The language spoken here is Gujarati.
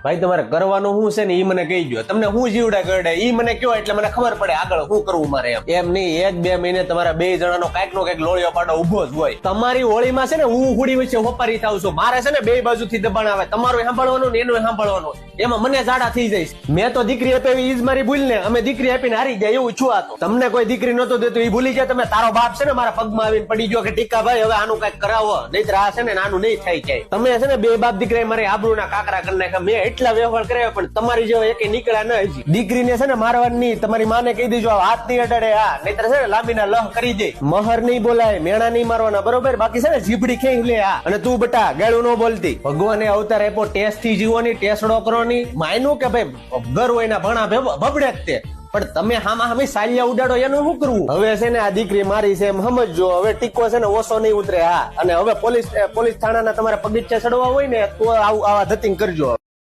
ભાઈ તમારે કરવાનું શું છે ને ઈ મને કહી દો. તમને હું જીવડા કરડે ઈ મને કયો એટલે મને ખબર પડે આગળ શું કરવું મારે. એમ નહીં 1-2 મહિને તમારા 2 જણાનો કાંઈક નો કાંઈક લોળિયો પાડો ઉભો જ હોય. તમારી હોળીમાં છે ને હું હુડી વચ્ચે હોપારી થાવ છું. મારે છે ને 2 બાજુથી દબાણ આવે. તમારું સાંભળવાનું ને એનું સાંભળવાનું. એમાં મને ઝાડા થઈ જાય. મેં તો દીકરી આપી ઈ જ મારી ભૂલ ને. અમે દીકરી આપીને હારી જાય એવું છું. આ તો તમને કોઈ દીકરી નતો દેતો એ ભૂલી ગયા તમે. તારો બાપ છે ને મારા પગમાં આવીને પડી ગયો કે ટીકા ભાઈ હવે આનું કઈક કરાવો, નહીતર આ છે ને આનું નહીં થાય જાય. તમે છે ને 2 બાપ દીકરા મારી આબરૂના કાકરા કરી નાખ્યા. મેં એટલા વ્યવહાર કર્યા પણ તમારી જેવા એકે નીકળ્યા ન હજી. દીકરીને છે ને મારવાની તમારી માને કહી દેજો હાથ નહીં અડાડે. હા નહીતર છે ને લાંબીના લહ કરી દે. મહર નહીં બોલાય, મેણા નહીં મારવાના, બરોબર? બાકી છે ને જીભડી ખેંચ લે. હા અને તું બટા ગાળું ન બોલતી. ભગવાને અવતાર આપ્યો ટેસ્ટ થી જીવવાની, ટેસ્ટડો કરવાની. માયનું કે ભાઈ ઘર હોય ના ભણા ભબડે જ તે. પણ તમે હામાં હામી સાલિયા ઉડાડો એનું શું કરવું? હવે છે ને આ દીકરી મારી છે એમ સમજજો. હવે ટીકો છે ને ઓછો નહીં ઉતરે. હા અને હવે પોલીસ થાણાના તમારા પગીચા ચડવા હોય ને તો આવા ધતિંગ કરજો.